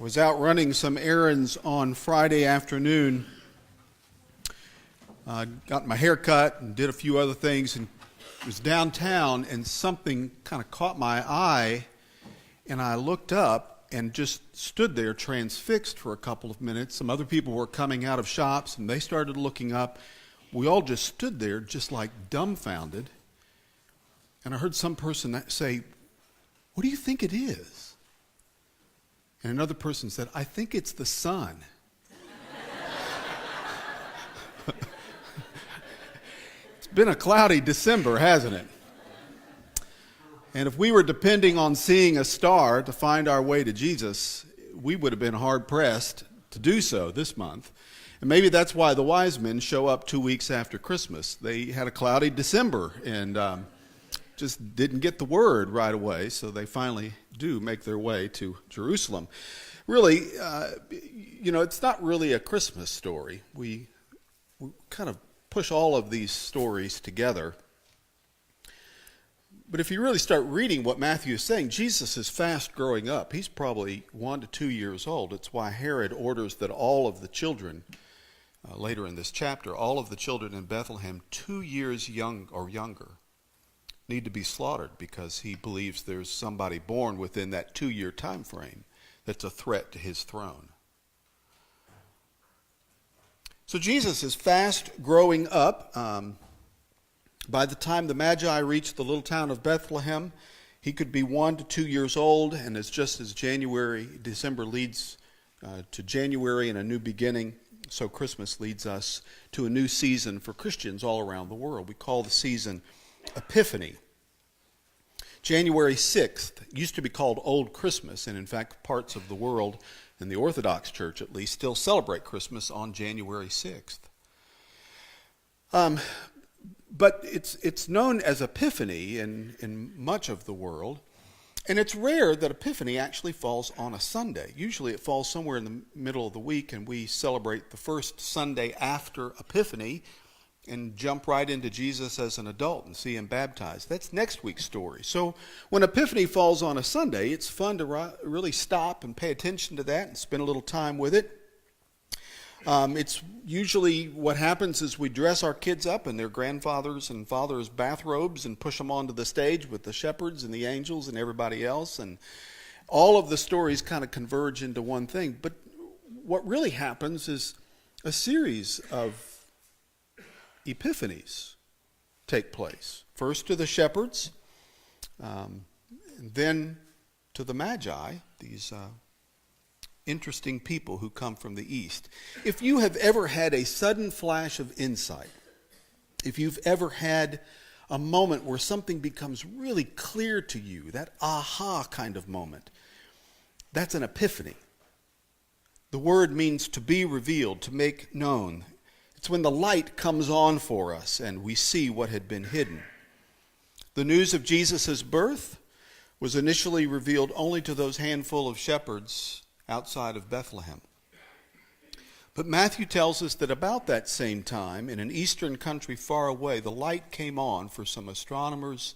Was out running some errands on Friday afternoon. Got my hair cut and did a few other things and was downtown, and something kind of caught my eye, and I looked up and just stood there transfixed for a couple of minutes. Some other people were coming out of shops and they started looking up. We all just stood there just like dumbfounded. And I heard some person say, "What do you think it is?" And another person said, "I think it's the sun." It's been a cloudy December, hasn't it? And if we were depending on seeing a star to find our way to Jesus, we would have been hard-pressed to do so this month. And maybe that's why the wise men show up 2 weeks after Christmas. They had a cloudy December and just didn't get the word right away, so they finally do make their way to Jerusalem. Really, it's not really a Christmas story. We kind of push all of these stories together. But if you really start reading what Matthew is saying, Jesus is fast growing up. He's probably 1 to 2 years old. It's why Herod orders that all of the children, later in this chapter, all of the children in Bethlehem 2 years young or younger need to be slaughtered, because he believes there's somebody born within that 2-year time frame that's a threat to his throne. So Jesus is fast growing up. By the time the Magi reached the little town of Bethlehem, he could be 1 to 2 years old, and it's just as December leads to January and a new beginning, so Christmas leads us to a new season for Christians all around the world. We call the season Epiphany. January 6th used to be called Old Christmas, and in fact parts of the world, in the Orthodox Church at least, still celebrate Christmas on January 6th. But it's known as Epiphany in much of the world, and it's rare that Epiphany actually falls on a Sunday. Usually it falls somewhere in the middle of the week, and we celebrate the first Sunday after Epiphany and jump right into Jesus as an adult and see him baptized. That's next week's story. So when Epiphany falls on a Sunday, it's fun to really stop and pay attention to that and spend a little time with it. It's usually what happens is we dress our kids up in their grandfathers' and fathers' bathrobes and push them onto the stage with the shepherds and the angels and everybody else. And all of the stories kind of converge into one thing. But what really happens is a series of epiphanies take place. First to the shepherds, and then to the Magi, these interesting people who come from the east. If you have ever had a sudden flash of insight, if you've ever had a moment where something becomes really clear to you, that aha kind of moment, that's an epiphany. The word means to be revealed, to make known. It's when the light comes on for us and we see what had been hidden. The news of Jesus' birth was initially revealed only to those handful of shepherds outside of Bethlehem. But Matthew tells us that about that same time, in an eastern country far away, the light came on for some astronomers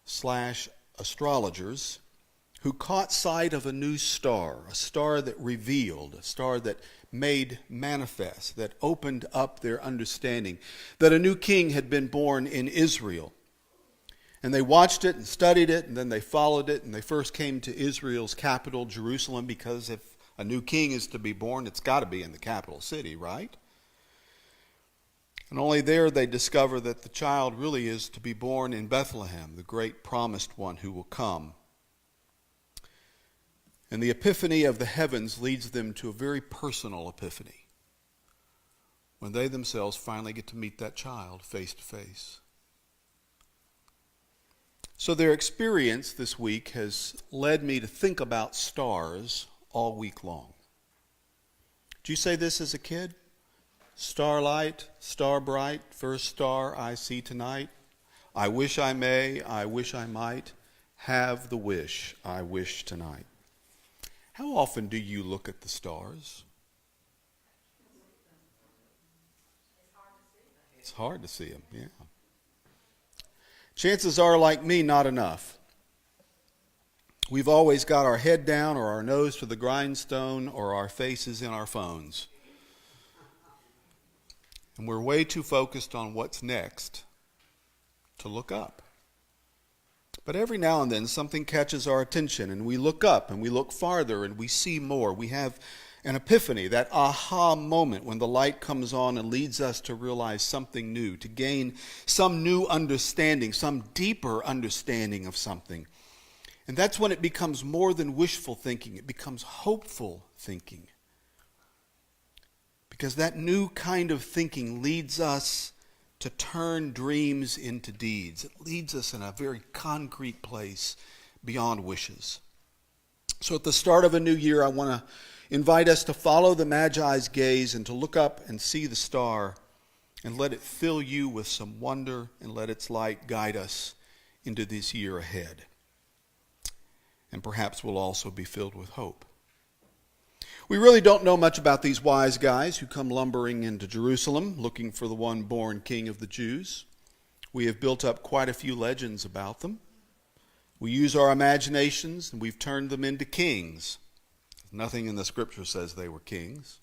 / astrologers who caught sight of a new star, a star that revealed, a star that made manifest, that opened up their understanding, that a new king had been born in Israel. And they watched it and studied it, and then they followed it, and they first came to Israel's capital, Jerusalem, because if a new king is to be born, it's got to be in the capital city, right? And only there they discover that the child really is to be born in Bethlehem, the great promised one who will come. And the epiphany of the heavens leads them to a very personal epiphany, when they themselves finally get to meet that child face to face. So their experience this week has led me to think about stars all week long. Did you say this as a kid? Starlight, star bright, first star I see tonight. I wish I may, I wish I might, have the wish I wish tonight. How often do you look at the stars? It's hard to see them, yeah. Chances are, like me, not enough. We've always got our head down or our nose to the grindstone or our faces in our phones. And we're way too focused on what's next to look up. But every now and then something catches our attention and we look up and we look farther and we see more. We have an epiphany, that aha moment when the light comes on and leads us to realize something new, to gain some new understanding, some deeper understanding of something. And that's when it becomes more than wishful thinking. It becomes hopeful thinking. Because that new kind of thinking leads us to turn dreams into deeds. It leads us in a very concrete place beyond wishes. So at the start of a new year, I want to invite us to follow the Magi's gaze and to look up and see the star and let it fill you with some wonder and let its light guide us into this year ahead. And perhaps we'll also be filled with hope. We really don't know much about these wise guys who come lumbering into Jerusalem looking for the one born King of the Jews. We have built up quite a few legends about them. We use our imaginations and we've turned them into kings. Nothing in the scripture says they were kings.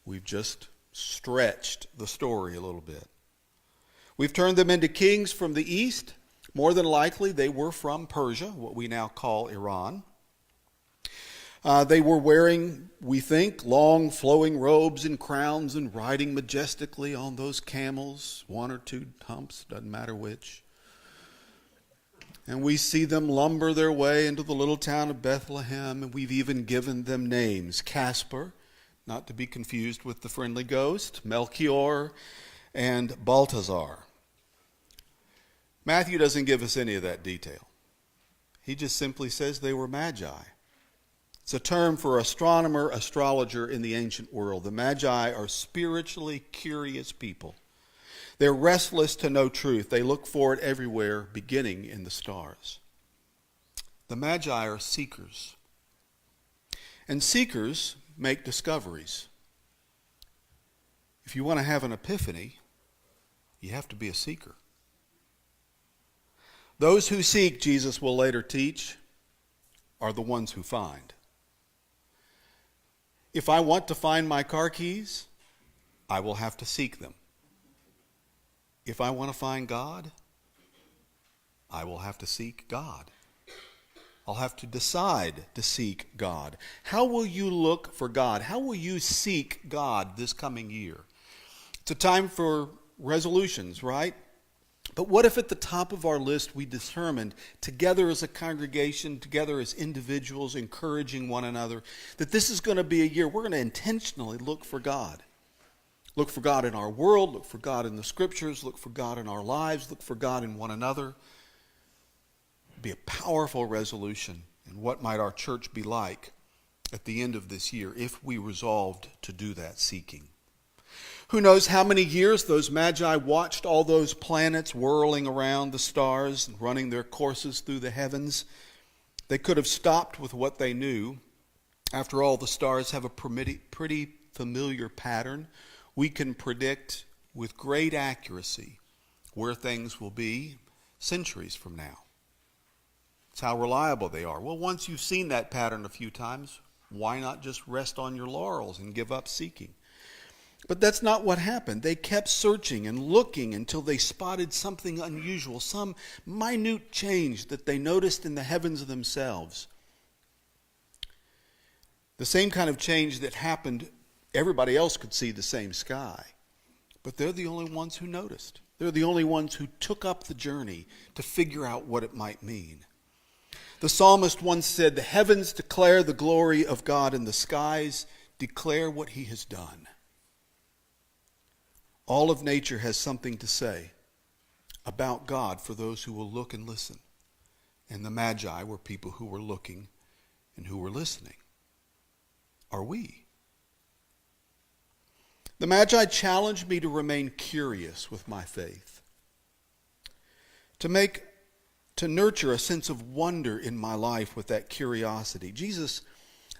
We've just stretched the story a little bit. We've turned them into kings from the east. More than likely, they were from Persia, what we now call Iran. They were wearing, we think, long flowing robes and crowns and riding majestically on those camels, one or two humps, doesn't matter which. And we see them lumber their way into the little town of Bethlehem, and we've even given them names. Casper, not to be confused with the friendly ghost, Melchior, and Balthazar. Matthew doesn't give us any of that detail. He just simply says they were Magi. It's a term for astronomer, astrologer in the ancient world. The Magi are spiritually curious people. They're restless to know truth. They look for it everywhere, beginning in the stars. The Magi are seekers. And seekers make discoveries. If you want to have an epiphany, you have to be a seeker. Those who seek, Jesus will later teach, are the ones who find. If I want to find my car keys, I will have to seek them. If I want to find God, I will have to seek God. I'll have to decide to seek God. How will you look for God? How will you seek God this coming year? It's a time for resolutions, right? But what if at the top of our list we determined, together as a congregation, together as individuals, encouraging one another, that this is going to be a year we're going to intentionally look for God. Look for God in our world, look for God in the scriptures, look for God in our lives, look for God in one another. It'd be a powerful resolution. And what might our church be like at the end of this year if we resolved to do that seeking? Who knows how many years those Magi watched all those planets whirling around the stars and running their courses through the heavens. They could have stopped with what they knew. After all, the stars have a pretty familiar pattern. We can predict with great accuracy where things will be centuries from now. It's how reliable they are. Well, once you've seen that pattern a few times, why not just rest on your laurels and give up seeking? But that's not what happened. They kept searching and looking until they spotted something unusual, some minute change that they noticed in the heavens themselves. The same kind of change that happened, everybody else could see the same sky. But they're the only ones who noticed. They're the only ones who took up the journey to figure out what it might mean. The psalmist once said, "The heavens declare the glory of God, and the skies declare what he has done." All of nature has something to say about God for those who will look and listen. And the Magi were people who were looking and who were listening. Are we? The Magi challenged me to remain curious with my faith, to nurture a sense of wonder in my life with that curiosity.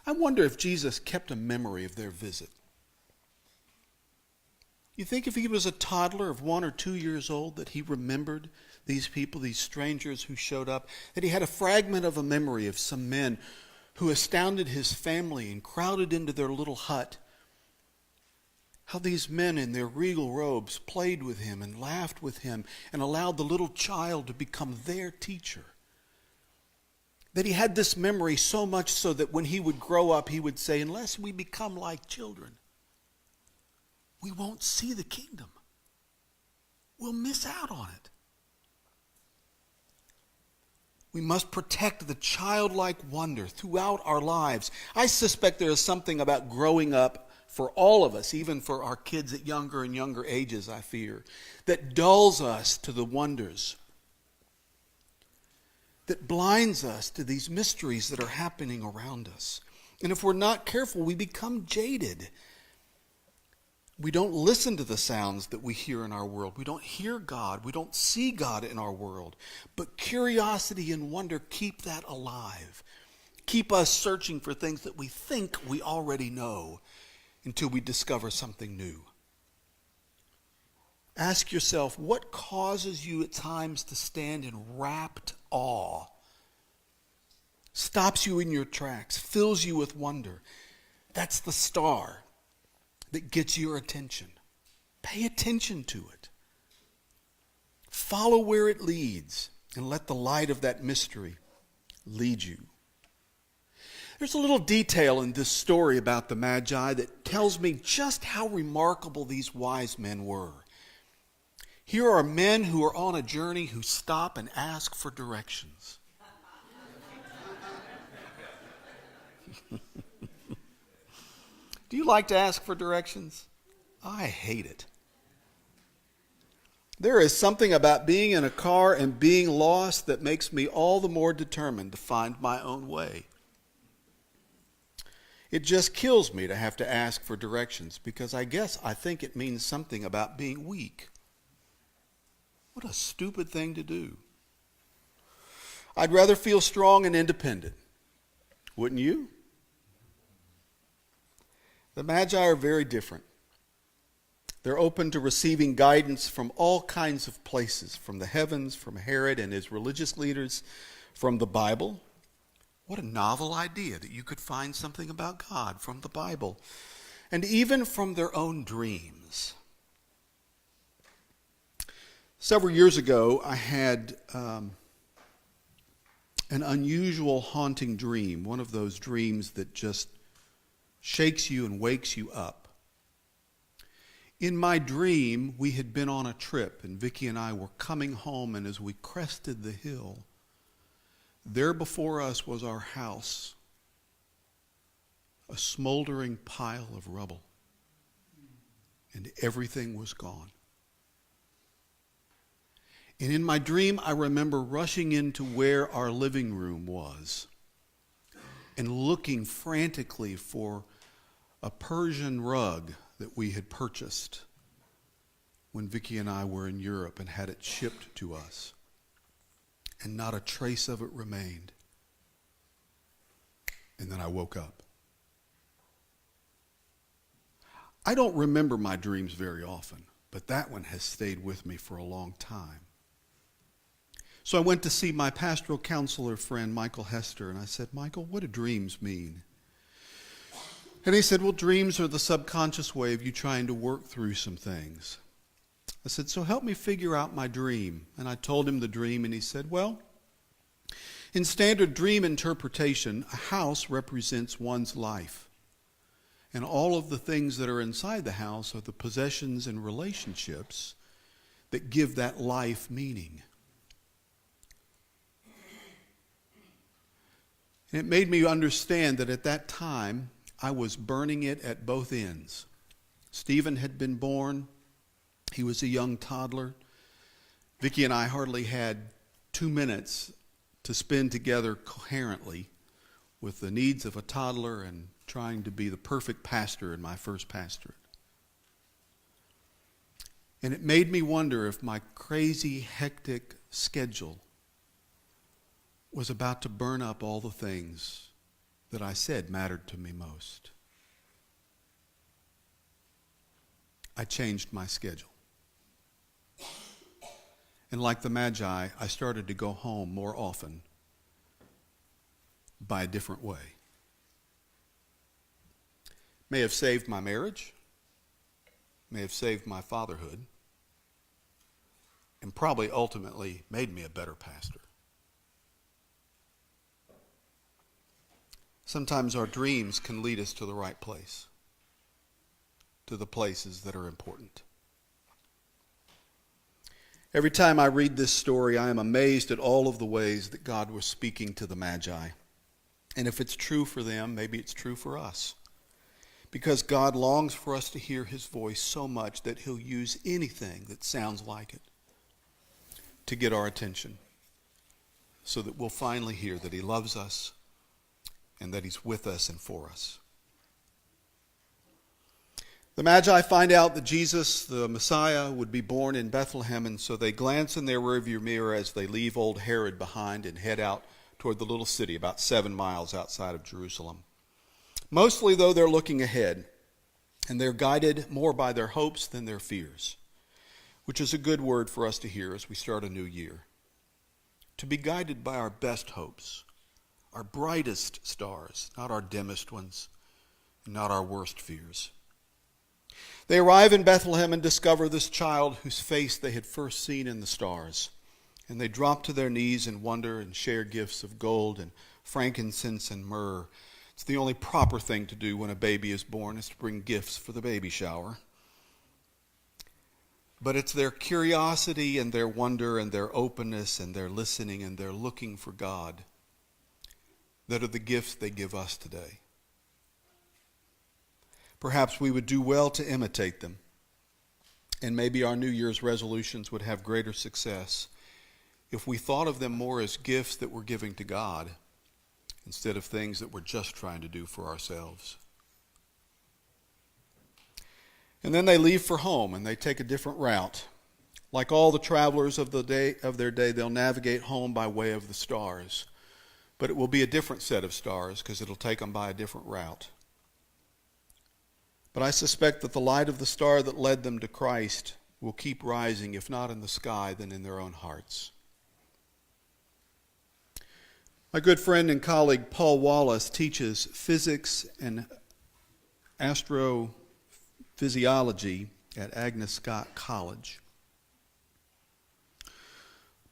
I wonder if Jesus kept a memory of their visit. You think if he was a toddler of 1 or 2 years old that he remembered these people, these strangers who showed up, that he had a fragment of a memory of some men who astounded his family and crowded into their little hut. How these men in their regal robes played with him and laughed with him and allowed the little child to become their teacher. That he had this memory so much so that when he would grow up, he would say, unless we become like children, we won't see the kingdom. We'll miss out on it. We must protect the childlike wonder throughout our lives. I suspect there is something about growing up for all of us, even for our kids at younger and younger ages, I fear, that dulls us to the wonders, that blinds us to these mysteries that are happening around us. And if we're not careful, we become jaded. We don't listen to the sounds that we hear in our world. We don't hear God. We don't see God in our world. But curiosity and wonder keep that alive. Keep us searching for things that we think we already know until we discover something new. Ask yourself, what causes you at times to stand in rapt awe? Stops you in your tracks, fills you with wonder. That's the star that gets your attention. Pay attention to it. Follow where it leads and let the light of that mystery lead you. There's a little detail in this story about the Magi that tells me just how remarkable these wise men were. Here are men who are on a journey who stop and ask for directions. Do you like to ask for directions? I hate it. There is something about being in a car and being lost that makes me all the more determined to find my own way. It just kills me to have to ask for directions because I think it means something about being weak. What a stupid thing to do. I'd rather feel strong and independent. Wouldn't you? The Magi are very different. They're open to receiving guidance from all kinds of places, from the heavens, from Herod and his religious leaders, from the Bible. What a novel idea that you could find something about God from the Bible, and even from their own dreams. Several years ago, I had an unusual haunting dream, one of those dreams that just shakes you and wakes you up. In my dream, we had been on a trip, and Vicki and I were coming home, and as we crested the hill, there before us was our house, a smoldering pile of rubble, and everything was gone. And in my dream, I remember rushing into where our living room was and looking frantically for a Persian rug that we had purchased when Vicki and I were in Europe and had it shipped to us. And not a trace of it remained. And then I woke up. I don't remember my dreams very often, but that one has stayed with me for a long time. So I went to see my pastoral counselor friend, Michael Hester, and I said, Michael, what do dreams mean? And he said, well, dreams are the subconscious way of you trying to work through some things. I said, so help me figure out my dream. And I told him the dream, and he said, well, in standard dream interpretation, a house represents one's life. And all of the things that are inside the house are the possessions and relationships that give that life meaning. And it made me understand that at that time, I was burning it at both ends. Stephen had been born. He was a young toddler. Vicki and I hardly had 2 minutes to spend together coherently with the needs of a toddler and trying to be the perfect pastor in my first pastorate. And it made me wonder if my crazy, hectic schedule was about to burn up all the things that I said mattered to me most. I changed my schedule. And like the Magi, I started to go home more often by a different way. May have saved my marriage, may have saved my fatherhood, and probably ultimately made me a better pastor. Sometimes our dreams can lead us to the right place, to the places that are important. Every time I read this story, I am amazed at all of the ways that God was speaking to the Magi. And if it's true for them, maybe it's true for us. Because God longs for us to hear his voice so much that he'll use anything that sounds like it to get our attention, so that we'll finally hear that he loves us and that he's with us and for us. The Magi find out that Jesus, the Messiah, would be born in Bethlehem, and so they glance in their rearview mirror as they leave old Herod behind and head out toward the little city about 7 miles outside of Jerusalem. Mostly, though, they're looking ahead, and they're guided more by their hopes than their fears, which is a good word for us to hear as we start a new year. To be guided by our best hopes, our brightest stars, not our dimmest ones, not our worst fears. They arrive in Bethlehem and discover this child whose face they had first seen in the stars. And they drop to their knees in wonder and share gifts of gold and frankincense and myrrh. It's the only proper thing to do when a baby is born, is to bring gifts for the baby shower. But it's their curiosity and their wonder and their openness and their listening and their looking for God that are the gifts they give us today. Perhaps we would do well to imitate them, and maybe our New Year's resolutions would have greater success if we thought of them more as gifts that we're giving to God instead of things that we're just trying to do for ourselves. And then they leave for home, and they take a different route. Like all the travelers of their day, they'll navigate home by way of the stars. But it will be a different set of stars because it'll take them by a different route. But I suspect that the light of the star that led them to Christ will keep rising, if not in the sky, then in their own hearts. My good friend and colleague Paul Wallace teaches physics and astrophysiology at Agnes Scott College.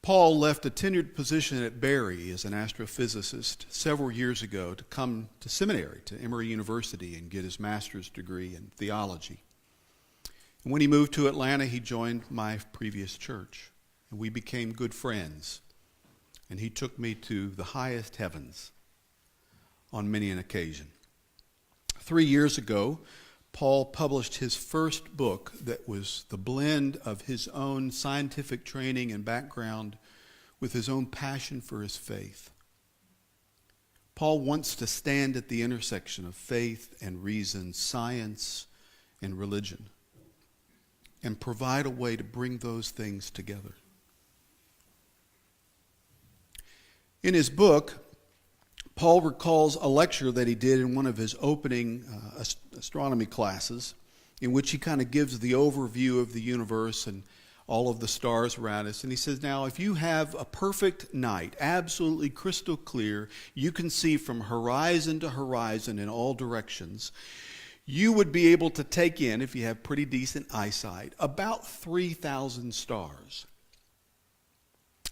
Paul left a tenured position at Berry as an astrophysicist several years ago to come to seminary, to Emory University, and get his master's degree in theology. And when he moved to Atlanta, he joined my previous church, and we became good friends. And he took me to the highest heavens on many an occasion. 3 years ago, Paul published his first book that was the blend of his own scientific training and background with his own passion for his faith. Paul wants to stand at the intersection of faith and reason, science and religion, and provide a way to bring those things together. In his book, Paul recalls a lecture that he did in one of his opening astronomy classes, in which he kind of gives the overview of the universe and all of the stars around us. And he says, now, if you have a perfect night, absolutely crystal clear, you can see from horizon to horizon in all directions, you would be able to take in, if you have pretty decent eyesight, about 3,000 stars.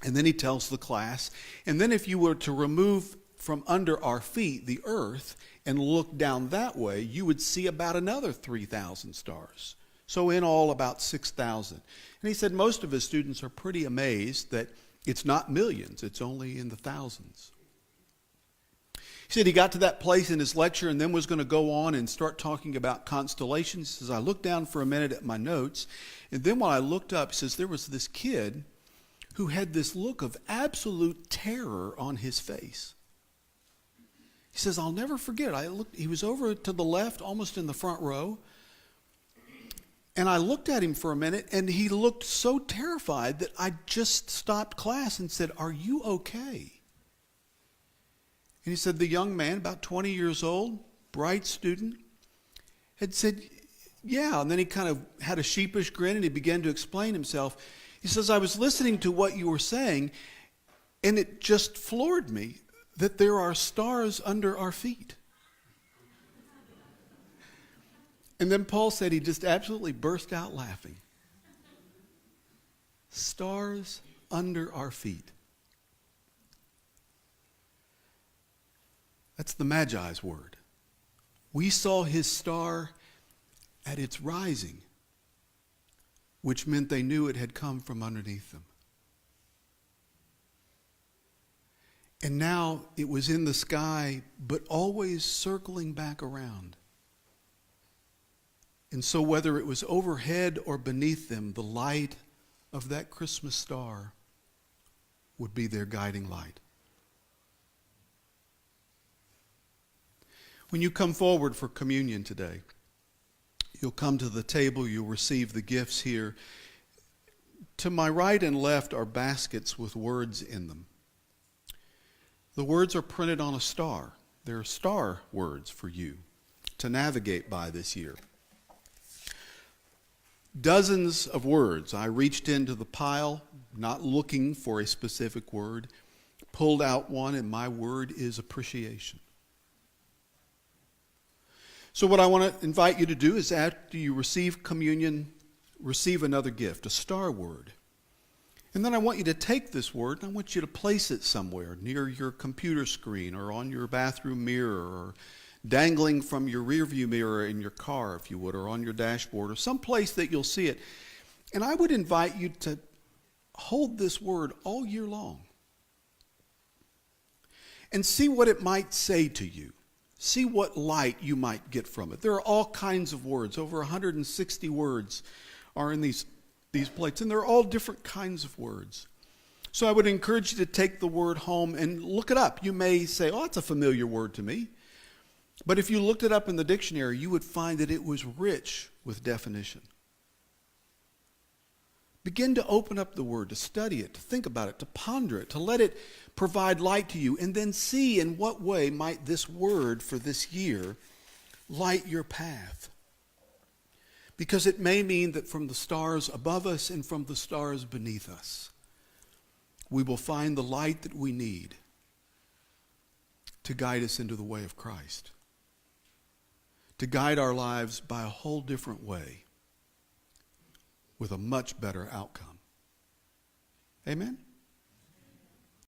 And then he tells the class, and then if you were to remove from under our feet the earth and look down that way, you would see about another 3,000 stars. So in all, about 6,000. And he said most of his students are pretty amazed that it's not millions, it's only in the thousands. He said he got to that place in his lecture and then was going to go on and start talking about constellations. He says, I looked down for a minute at my notes, and then when I looked up, he says, there was this kid who had this look of absolute terror on his face. He says, I'll never forget it. He was over to the left, almost in the front row. And I looked at him for a minute, and he looked so terrified that I just stopped class and said, are you okay? And he said the young man, about 20 years old, bright student, had said, yeah. And then he kind of had a sheepish grin, and he began to explain himself. He says, I was listening to what you were saying, and it just floored me that there are stars under our feet. And then Paul said he just absolutely burst out laughing. Stars under our feet. That's the Magi's word. We saw his star at its rising, which meant they knew it had come from underneath them. And now it was in the sky, but always circling back around. And so whether it was overhead or beneath them, the light of that Christmas star would be their guiding light. When you come forward for communion today, you'll come to the table, you'll receive the gifts here. To my right and left are baskets with words in them. The words are printed on a star. They're star words for you to navigate by this year. Dozens of words. I reached into the pile, not looking for a specific word, pulled out one, and my word is appreciation. So what I want to invite you to do is, after you receive communion, receive another gift, a star word. And then I want you to take this word and I want you to place it somewhere near your computer screen or on your bathroom mirror or dangling from your rearview mirror in your car, if you would, or on your dashboard or someplace that you'll see it. And I would invite you to hold this word all year long and see what it might say to you. See what light you might get from it. There are all kinds of words. Over 160 words are in these plates, and they're all different kinds of words. So I would encourage you to take the word home and look it up. You may say, oh, it's a familiar word to me. But if you looked it up in the dictionary, you would find that it was rich with definition. Begin to open up the word, to study it, to think about it, to ponder it, to let it provide light to you, and then see in what way might this word for this year light your path. Because it may mean that from the stars above us and from the stars beneath us, we will find the light that we need to guide us into the way of Christ, to guide our lives by a whole different way with a much better outcome. Amen?